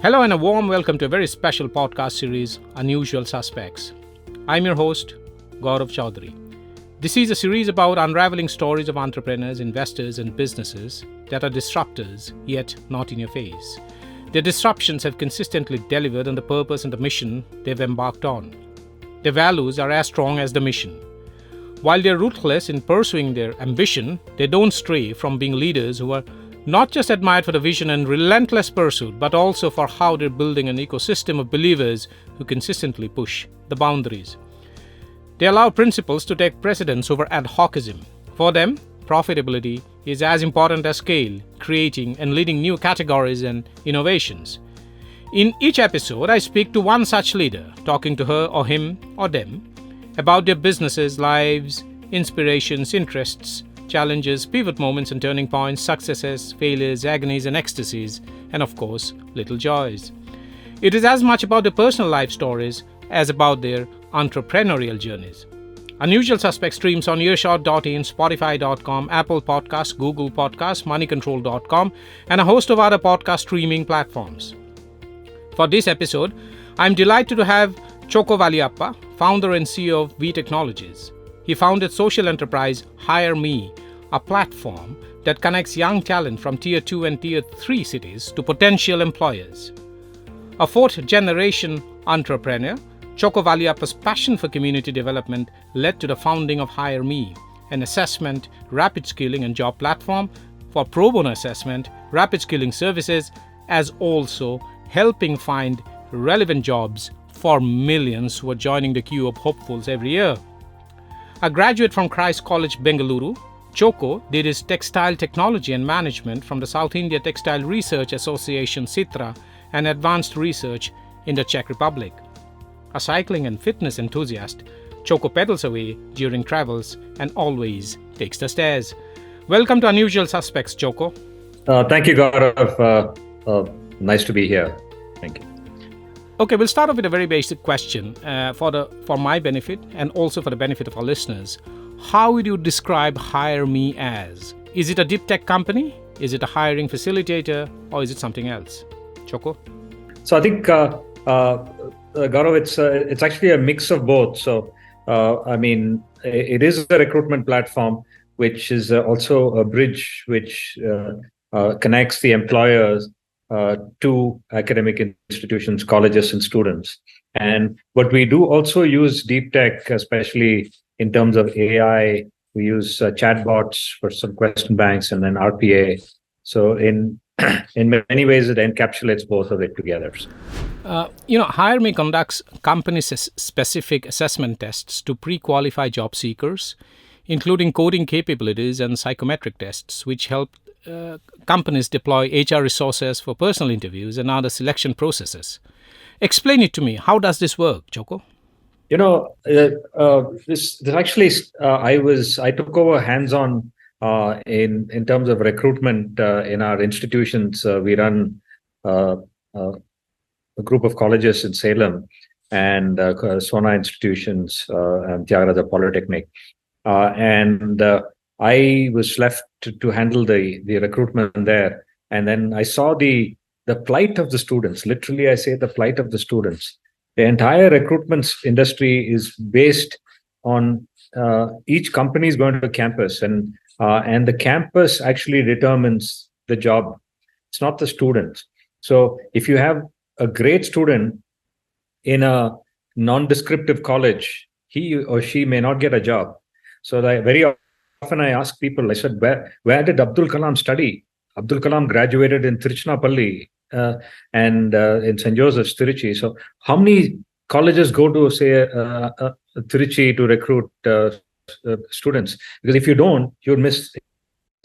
Hello and a warm welcome to a very special podcast series, Unusual Suspects. I'm your host, Gaurav Chaudhary. This is a series about unraveling stories of entrepreneurs, investors, and businesses that are disruptors, yet not in your face. Their disruptions have consistently delivered on the purpose and the mission they've embarked on. Their values are as strong as the mission. While they're ruthless in pursuing their ambition, they don't stray from being leaders who are not just admired for the vision and relentless pursuit, but also for how they're building an ecosystem of believers who consistently push the boundaries. They allow principles to take precedence over ad hocism. For them, profitability is as important as scale, creating and leading new categories and innovations. In each episode, I speak to one such leader, talking to her or him or them about their businesses, lives, inspirations, interests, challenges, pivot moments and turning points, successes, failures, agonies and ecstasies, and of course, little joys. It is as much about their personal life stories as about their entrepreneurial journeys. Unusual Suspects streams on Earshot.in, Spotify.com, Apple Podcasts, Google Podcasts, MoneyControl.com, and a host of other podcast streaming platforms. For this episode, I'm delighted to have Chocko Valliappa, founder and CEO of Vee Technologies. He founded social enterprise Hiremee, a platform that connects young talent from Tier 2 and Tier 3 cities to potential employers. A fourth-generation entrepreneur, Chocko Valliappa's passion for community development led to the founding of Hiremee, an assessment, rapid skilling and job platform for pro bono assessment, rapid skilling services, as also helping find relevant jobs for millions who are joining the queue of hopefuls every year. A graduate from Christ College, Bengaluru, Chocko did his textile technology and management from the South India Textile Research Association Sitra and advanced research in the Czech Republic. A cycling and fitness enthusiast, Chocko pedals away during travels and always takes the stairs. Welcome to Unusual Suspects, Chocko. Thank you, Gaurav. Nice to be here. Thank you. Okay, we'll start off with a very basic question for my benefit and also for the benefit of our listeners. How would you describe Hiremee as? Is it a deep tech company? Is it a hiring facilitator? Or is it something else? Chocko? So I think, Gaurav, it's actually a mix of both. So, it is a recruitment platform, which is also a bridge which connects the employers to academic institutions, colleges, and students. But we do also use deep tech, especially in terms of AI. We use chatbots for some question banks and then RPA. So in many ways, it encapsulates both of it together. Hiremee conducts company-specific assessment tests to pre-qualify job seekers, including coding capabilities and psychometric tests, which help companies deploy HR resources for personal interviews and other selection processes. Explain it to me. How does this work, Chocko? This actually, I took over hands-on in terms of recruitment in our institutions. We run a group of colleges in Salem and Sona institutions and Tyagaraja Polytechnic. I was left to handle the recruitment there. And then I saw the plight of the students. Literally, I say the plight of the students. The entire recruitment industry is based on each company is going to campus, and the campus actually determines the job. It's not the student. So if you have a great student in a non-descriptive college, he or she may not get a job. So very often I ask people, I said, where did Abdul Kalam study? Abdul Kalam graduated in Tiruchinapalli and in St. Joseph's, Tiruchi. So how many colleges go to, say, Tiruchi to recruit students? Because if you don't, you'll miss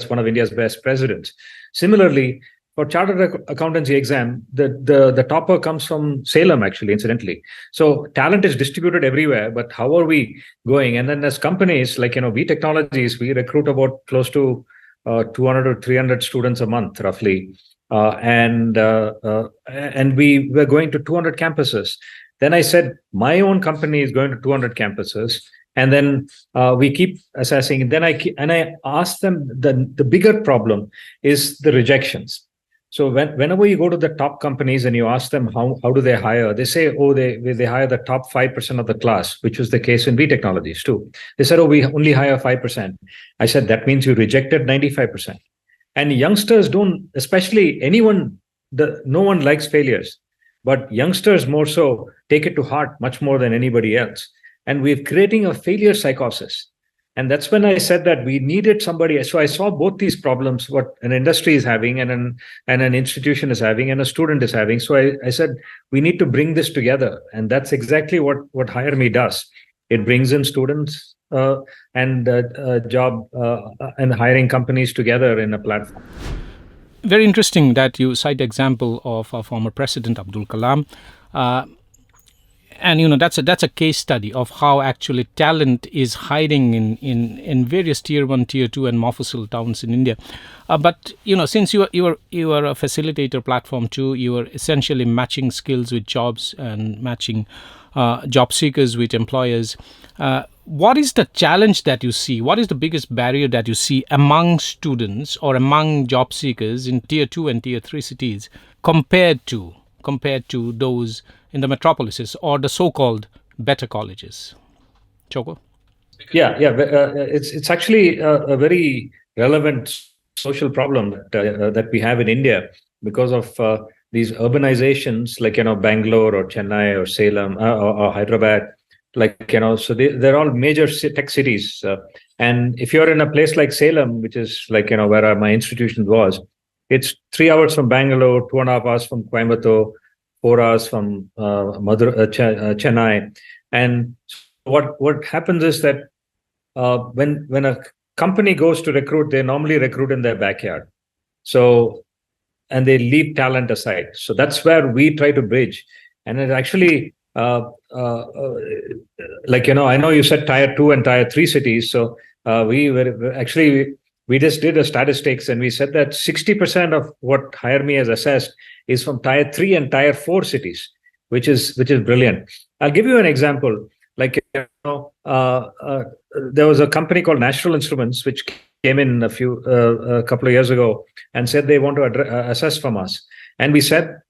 one of India's best presidents. Similarly, for chartered accountancy exam, the topper comes from Salem, actually, incidentally. So talent is distributed everywhere, but how are we going? And then as companies like, Vee Technologies, we recruit about close to 200 or 300 students a month, roughly. And we were going to 200 campuses. Then I said, my own company is going to 200 campuses. And then we keep assessing. And then I asked them, the bigger problem is the rejections. So whenever you go to the top companies and you ask them how do they hire, they say, oh, they hire the top 5% of the class, which was the case in Vee Technologies too. They said, oh, we only hire 5%. I said, that means you rejected 95%. And youngsters don't, especially anyone, no one likes failures, but youngsters more so take it to heart much more than anybody else. And we're creating a failure psychosis. And that's when I said that we needed somebody. So I saw both these problems, what an industry is having and an institution is having and a student is having. So I said, we need to bring this together. And that's exactly what Hiremee does. It brings in students and job and hiring companies together in a platform. Very interesting that you cite the example of our former president Abdul Kalam. And that's a case study of how actually talent is hiding in various tier 1, tier 2 and mofussil towns in India. But since you are a facilitator platform too, you are essentially matching skills with jobs and matching job seekers with employers. What is the challenge that you see? What is the biggest barrier that you see among students or among job seekers in tier 2 and tier 3 cities compared to those in the metropolises or the so-called better colleges? Chocko? Yeah. It's actually a very relevant social problem that we have in India because of these urbanizations like Bangalore or Chennai or Salem or Hyderabad. So they're all major tech cities. And if you're in a place like Salem, which is where my institution was, it's 3 hours from Bangalore, 2.5 hours from Coimbatore, 4 hours from Chennai. And what happens is that when a company goes to recruit, they normally recruit in their backyard. So, and they leave talent aside. So that's where we try to bridge. And it actually, I know you said tier 2 and tier 3 cities. So we just did a statistics and we said that 60% of what Hiremee has assessed is from tier 3 and tier 4 cities, which is brilliant. I'll give you an example. There was a company called National Instruments, which came in a couple of years ago and said they want to assess from us. And we said,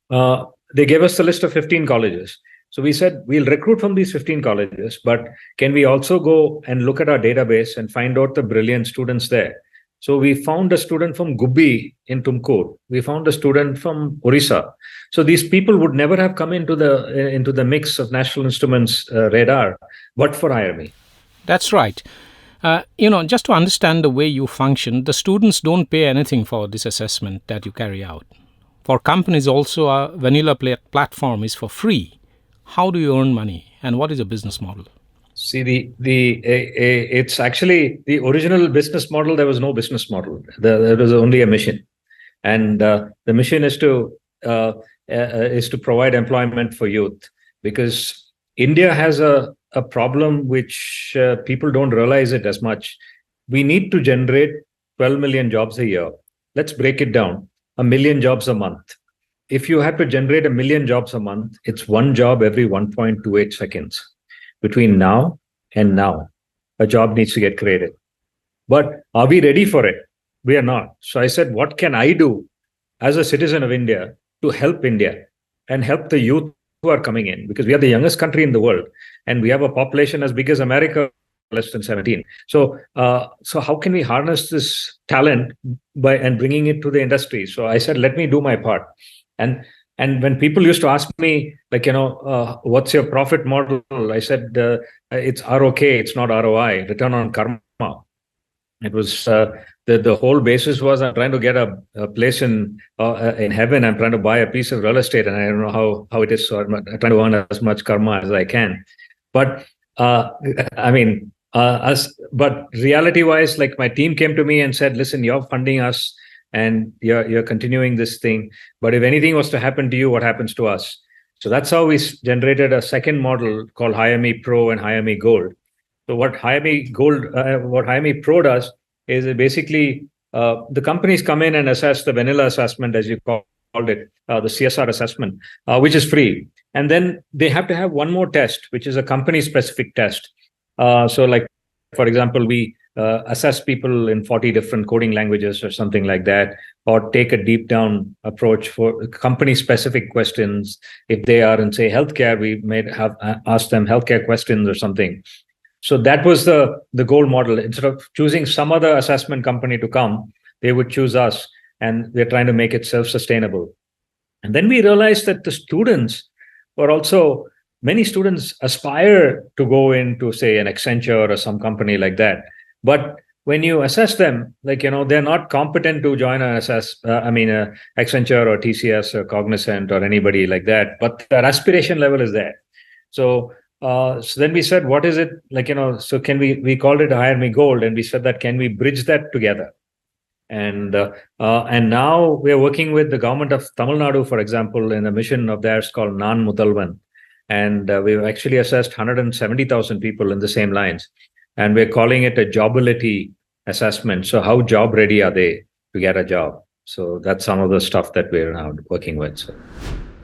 they gave us the list of 15 colleges. So we said, we'll recruit from these 15 colleges, but can we also go and look at our database and find out the brilliant students there? So we found a student from Gubbi in Tumkur. We found a student from Orissa. So these people would never have come into the mix of National Instruments radar, but for Hiremee. That's right. Just to understand the way you function, the students don't pay anything for this assessment that you carry out. For companies also, a vanilla platform is for free. How do you earn money and what is the business model? See, it's actually the original business model. There was no business model. There was only a mission, and the mission is to provide employment for youth, because India has a problem which people don't realize it as much. We need to generate 12 million jobs a year. Let's break it down. 1 million jobs a month. If you had to generate 1 million jobs a month, it's one job every 1.28 seconds. Between now and now, a job needs to get created. But are we ready for it? We are not. So I said, what can I do as a citizen of India to help India and help the youth who are coming in? Because we are the youngest country in the world and we have a population as big as America, less than 17. So how can we harness this talent and bringing it to the industry? So I said, let me do my part. And when people used to ask me, what's your profit model? I said, it's ROK, it's not ROI, return on karma. It was the whole basis was I'm trying to get a place in heaven. I'm trying to buy a piece of real estate, and I don't know how it is. So I'm trying to earn as much karma as I can. But but reality-wise, like my team came to me and said, "Listen, you're funding us, and you're continuing this thing. But if anything was to happen to you, what happens to us?" So that's how we generated a second model called Hiremee Pro and Hiremee Gold. So what Hiremee Pro does is it basically the companies come in and assess the vanilla assessment, as you called it, the CSR assessment, which is free. And then they have to have one more test, which is a company-specific test. So like, for example, we assess people in 40 different coding languages or something like that, or take a deep down approach for company specific questions. If they are in, say, healthcare, we may have asked them healthcare questions or something. So that was the goal model. Instead of choosing some other assessment company to come, they would choose us, and we're trying to make it self-sustainable. And then we realized that the students were also, many students aspire to go into, say, an Accenture or some company like that. But when you assess them, like, they're not competent to join Accenture or TCS or Cognizant or anybody like that, but their aspiration level is there. So then we said, what is it like, so can we called it Hiremee Gold, and we said that, can we bridge that together? And now we're working with the government of Tamil Nadu, for example, in a mission of theirs called Nan Mudalvan. And we've actually assessed 170,000 people in the same lines. And we're calling it a jobability assessment. So how job ready are they to get a job? So that's some of the stuff that we're now working with. So.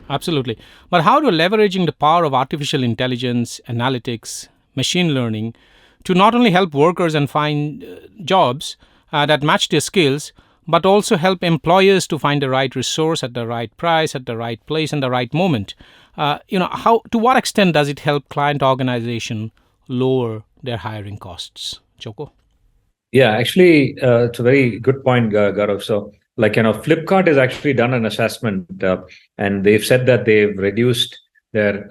Absolutely. But how to leveraging the power of artificial intelligence, analytics, machine learning to not only help workers and find jobs that match their skills, but also help employers to find the right resource at the right price, at the right place, and the right moment. How, to what extent does it help client organization lower their hiring costs? Chocko? Yeah, actually, it's a very good point, Gaurav. So, Flipkart has actually done an assessment, and they've said that they've reduced their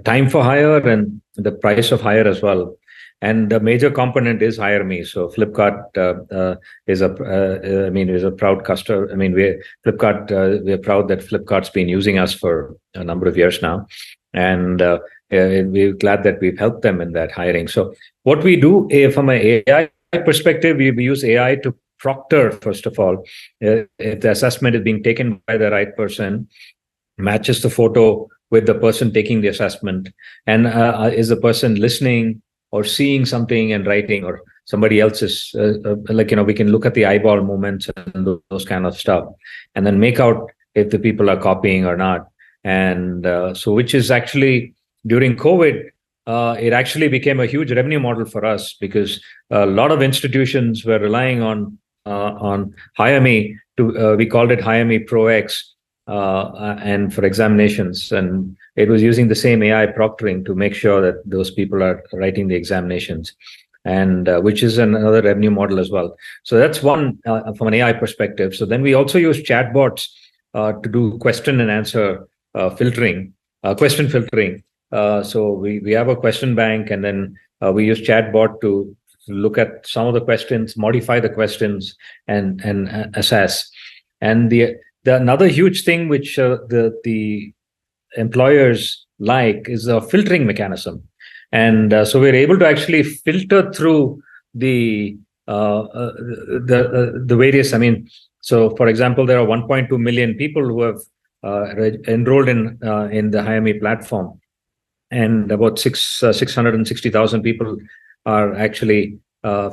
time for hire and the price of hire as well. And the major component is Hiremee. So Flipkart is a proud customer. We're proud that Flipkart's been using us for a number of years now, and we're glad that we've helped them in that hiring. So what we do from an AI perspective, we use AI to proctor, first of all, if the assessment is being taken by the right person, matches the photo with the person taking the assessment, and is the person listening or seeing something and writing, or somebody else is we can look at the eyeball movements and those kind of stuff, and then make out if the people are copying or not. And so, which is actually, during COVID, it actually became a huge revenue model for us, because a lot of institutions were relying on Hiremee we called it Hiremee Pro X, and for examinations, and it was using the same AI proctoring to make sure that those people are writing the examinations, and which is another revenue model as well. So that's one from an AI perspective. So then we also use chatbots to do question and answer filtering, question filtering. So we have a question bank, and then we use chatbot to look at some of the questions, modify the questions, and assess. And the another huge thing which the employers like is a filtering mechanism. And so we're able to actually filter through the various. So for example, there are 1.2 million people who have enrolled in the Hiremee platform, and about 660,000 people are actually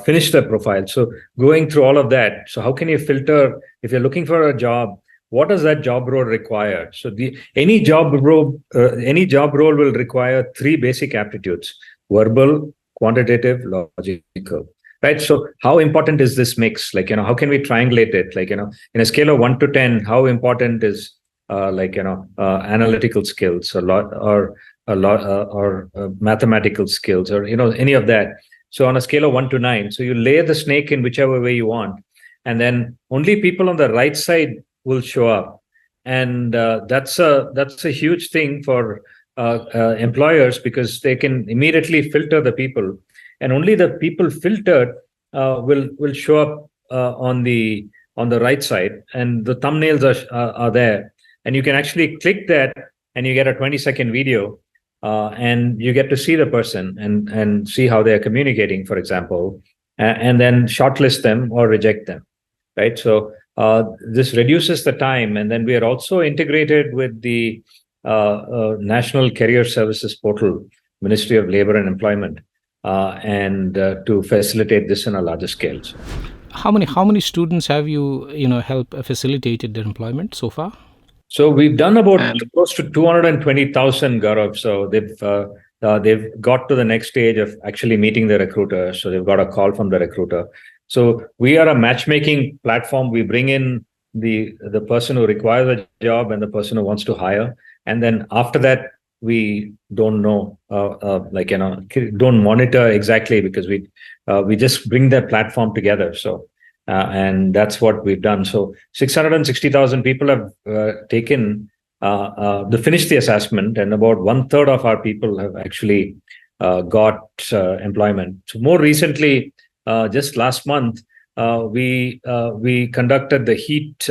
finished their profile. So going through all of that, so how can you filter if you're looking for a job? What does that job role require? So any job role will require three basic aptitudes: verbal, quantitative, logical. Right. So how important is this mix? How can we triangulate it? In a scale of 1 to 10, how important is analytical skills, or mathematical skills, or any of that? So on a scale of 1 to 9, so you lay the snake in whichever way you want, and then only people on the right side will show up, and that's a huge thing for employers, because they can immediately filter the people, and only the people filtered will show up on the right side, and the thumbnails are there, and you can actually click that, and you get a 20-second video, and you get to see the person and see how they're communicating, for example, and then shortlist them or reject them, right? So this reduces the time, and then we are also integrated with the National Career Services Portal, Ministry of Labor and Employment, and to facilitate this on a larger scale. So. How many students have you helped facilitated their employment so far? So we've done about close to 220,000, Gaurav. So they've they've got to the next stage of actually meeting the recruiter. So they've got a call from the recruiter. So we are a matchmaking platform. We bring in the person who requires a job and the person who wants to hire. And then after that, we don't know, don't monitor exactly, because we just bring that platform together. So, and that's what we've done. So 660,000 people have taken they finished the assessment, and about 1/3 of our people have actually got employment. So more recently, just last month, we conducted the HEAT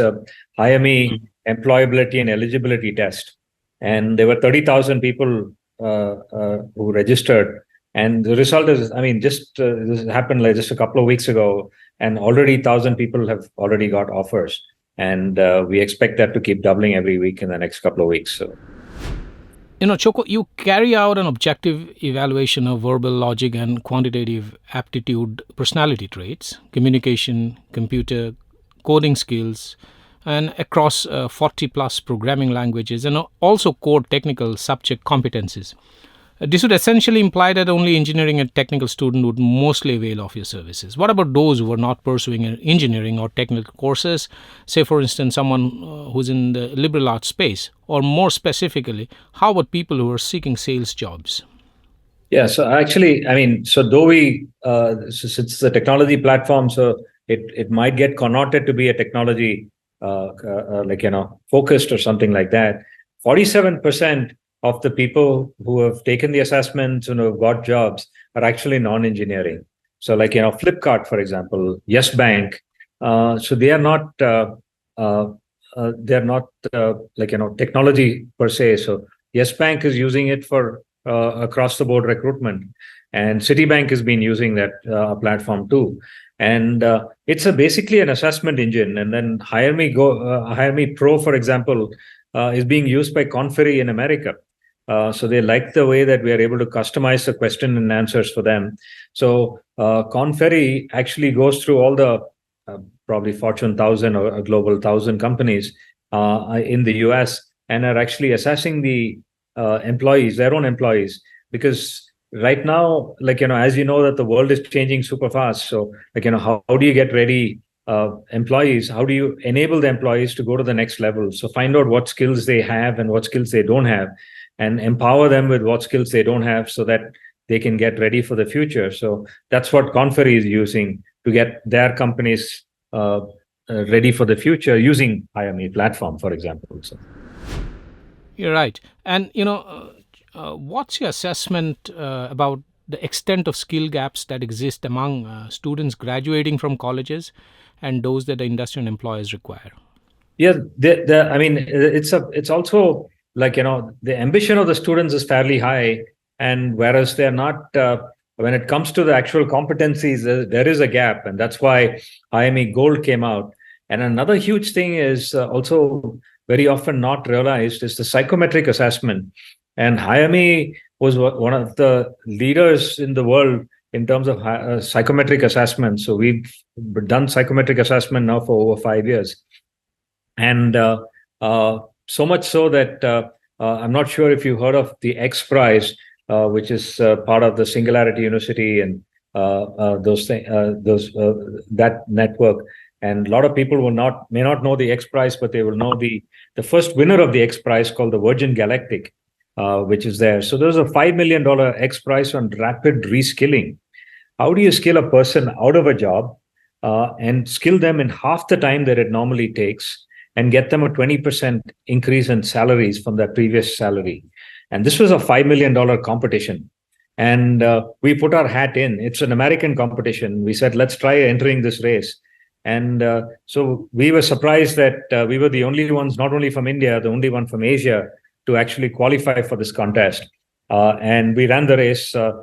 Hiremee employability and eligibility test, and there were 30,000 people who registered. And the result is, I mean, just this happened like just a couple of weeks ago, and already 1,000 people have already got offers. And we expect that to keep doubling every week in the next couple of weeks. So, Chocko, you carry out an objective evaluation of verbal logic and quantitative aptitude personality traits, communication, computer, coding skills, and across 40 plus programming languages, and also core technical subject competencies. This would essentially imply that only engineering and technical student would mostly avail of your services. What about those who are not pursuing engineering or technical courses? Say, for instance, someone who's in the liberal arts space, or more specifically, how about people who are seeking sales jobs? Yeah, so actually, I mean, so though it's a technology platform, so it might get connoted to be a technology, focused or something like that. 47% of the people who have taken the assessments and who have got jobs are actually non-engineering. So Flipkart, for example, Yes Bank. So they are not technology per se. So Yes Bank is using it for across the board recruitment, and Citibank has been using that platform too. And it's basically an assessment engine. And then Hiremee Pro, for example, is being used by Conferry in America. So they like the way that we are able to customize the question and answers for them. So Conferry actually goes through all the probably Fortune 1000 or Global 1000 companies in the US, and are actually assessing the employees, their own employees, because right now, as you know, that the world is changing super fast. So how do you get ready employees? How do you enable the employees to go to the next level? So find out what skills they have and what skills they don't have, and empower them with what skills they don't have, so that they can get ready for the future. So that's what Conferry is using to get their companies ready for the future, using Hiremee platform, for example. So. You're right. And, what's your assessment about the extent of skill gaps that exist among students graduating from colleges and those that the industry and employers require? Yeah, I mean, it's also the ambition of the students is fairly high, and whereas they're not, when it comes to the actual competencies, there is a gap, and that's why Hiremee Gold came out. And another huge thing is also very often not realized is the psychometric assessment. And Hiremee was one of the leaders in the world in terms of psychometric assessment. So we've done psychometric assessment now for over 5 years. And so much so that I'm not sure if you heard of the X Prize, which is part of the Singularity University and that network. And a lot of people may not know the X Prize, but they will know the first winner of the X Prize, called the Virgin Galactic, which is there. So there's a $5 million X Prize on rapid reskilling. How do you skill a person out of a job and skill them in half the time that it normally takes, and get them a 20% increase in salaries from their previous salary? And this was a $5 million competition. And we put our hat in. It's an American competition. We said, let's try entering this race. And so we were surprised that we were the only ones, not only from India, the only one from Asia, to actually qualify for this contest. And we ran the race in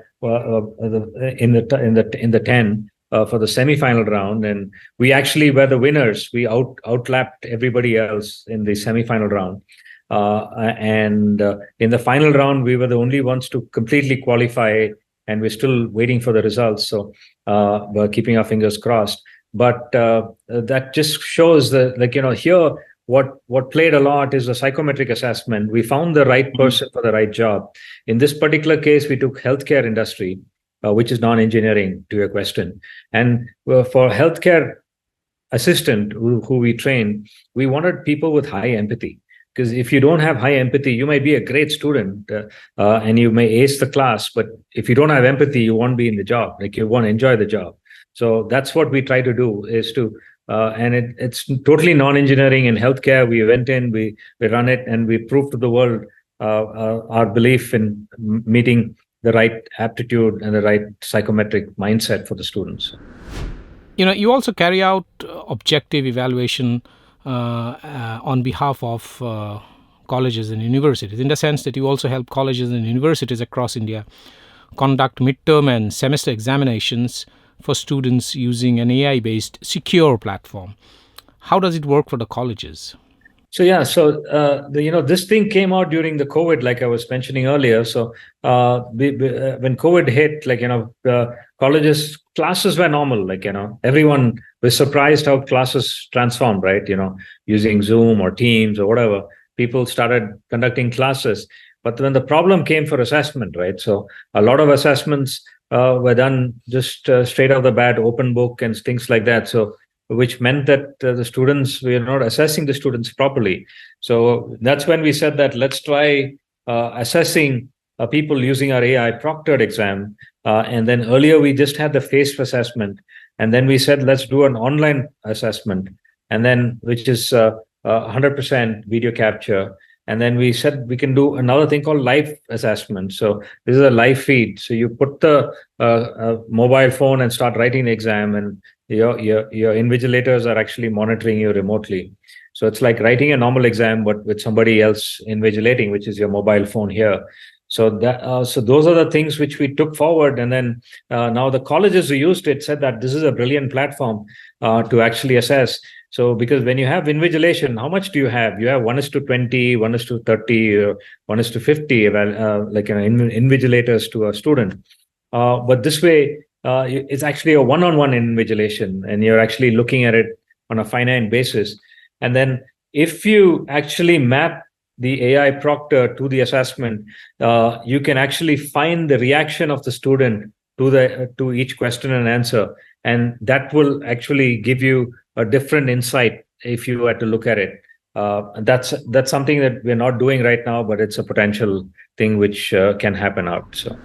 the 10 for the semifinal round, and we actually were the winners. We outlapped everybody else in the semifinal round. And in the final round, we were the only ones to completely qualify, and we're still waiting for the results. So we're keeping our fingers crossed. But that just shows that, here, what played a lot is the psychometric assessment. We found the right person for the right job. In this particular case, we took healthcare industry, which is non-engineering, to your question. And for healthcare assistant who we train, we wanted people with high empathy. Because if you don't have high empathy, you might be a great student and you may ace the class, but if you don't have empathy, you won't be in the job. Like, you won't enjoy the job. So that's what we try to do, is to and it's totally non-engineering. In healthcare, we went in, we run it, and we prove to the world our belief in meeting the right aptitude and the right psychometric mindset for the students. You also carry out objective evaluation on behalf of colleges and universities, in the sense that you also help colleges and universities across India conduct midterm and semester examinations for students using an AI-based secure platform. How does it work for the colleges? So this thing came out during the COVID, like I was mentioning earlier. So when COVID hit, colleges classes were normal. Everyone was surprised how classes transformed, right? Using Zoom or Teams or whatever, people started conducting classes. But when the problem came for assessment, right? So a lot of assessments were done just straight off the bat, open book and things like that. So which meant that the students, we are not assessing the students properly. So that's when we said that let's try assessing people using our AI proctored exam. And then earlier we just had the face assessment. And then we said, let's do an online assessment, and then which is 100% video capture. And then we said we can do another thing called live assessment. So this is a live feed. So you put the mobile phone and start writing the exam, and your invigilators are actually monitoring you remotely. So it's like writing a normal exam, but with somebody else invigilating, which is your mobile phone here. So those are the things which we took forward. And then now the colleges who used it said that this is a brilliant platform to actually assess. So because when you have invigilation, how much do you have? You have 1:20, 1:30, or 1:50, invigilators to a student. But this way, it's actually a one-on-one invigilation, and you're actually looking at it on a finite basis. And then if you actually map the AI proctor to the assessment, you can actually find the reaction of the student to each question and answer. And that will actually give you a different insight if you were to look at it. That's something that we're not doing right now, but it's a potential thing which can happen out. So,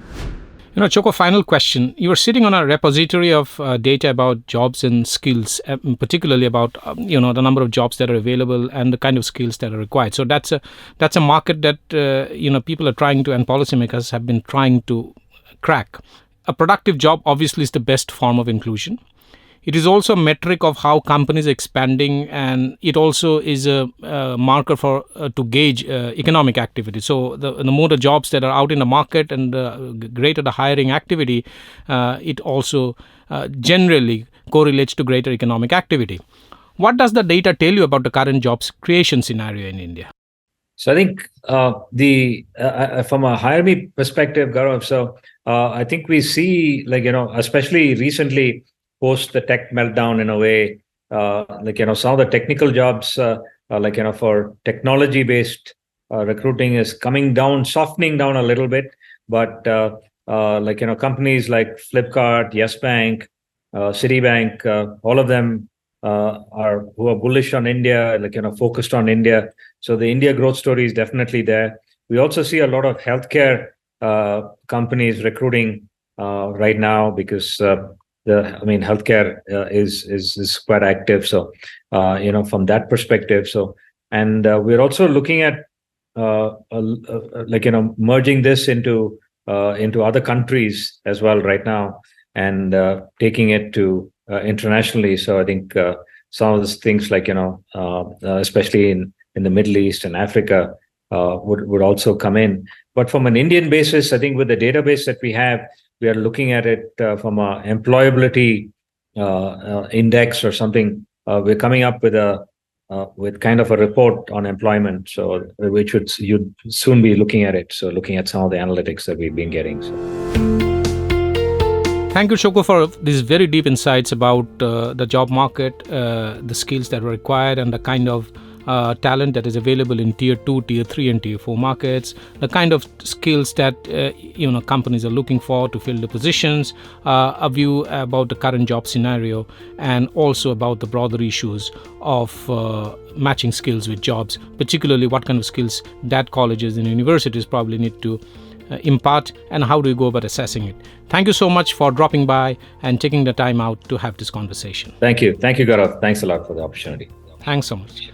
Chocko, final question. You are sitting on a repository of data about jobs and skills, particularly about the number of jobs that are available and the kind of skills that are required. So that's a market that people are trying to, and policymakers have been trying to crack. A productive job obviously is the best form of inclusion. It is also a metric of how companies are expanding, and it also is a marker for to gauge economic activity. So the more the jobs that are out in the market, and the greater the hiring activity, it also generally correlates to greater economic activity. What does the data tell you about the current jobs creation scenario in India? So I think from a Hiremee perspective, Gaurav, so I think we see, especially recently, post the tech meltdown, in a way, some of the technical jobs, for technology-based recruiting is coming down, softening down a little bit. But companies like Flipkart, Yes Bank, Citibank, all of them who are bullish on India, focused on India. So the India growth story is definitely there. We also see a lot of healthcare companies recruiting right now, because healthcare is quite active. So, from that perspective. So, and we're also looking at, merging this into other countries as well right now, and taking it to internationally. So I think some of these things, especially in the Middle East and Africa, would also come in. But from an Indian basis, I think with the database that we have, we are looking at it from a employability index or something. We're coming up with kind of a report on employment, so which you'd soon be looking at it. So looking at some of the analytics that we've been getting. So. Thank you, Chocko, for these very deep insights about the job market, the skills that are required, and the kind of talent that is available in tier 2, tier 3 and tier 4 markets, the kind of skills that companies are looking for to fill the positions, a view about the current job scenario, and also about the broader issues of matching skills with jobs, particularly what kind of skills that colleges and universities probably need to impart, and how do you go about assessing it. Thank you so much for dropping by and taking the time out to have this conversation. Thank you, Gaurav. Thanks a lot for the opportunity. Thanks so much.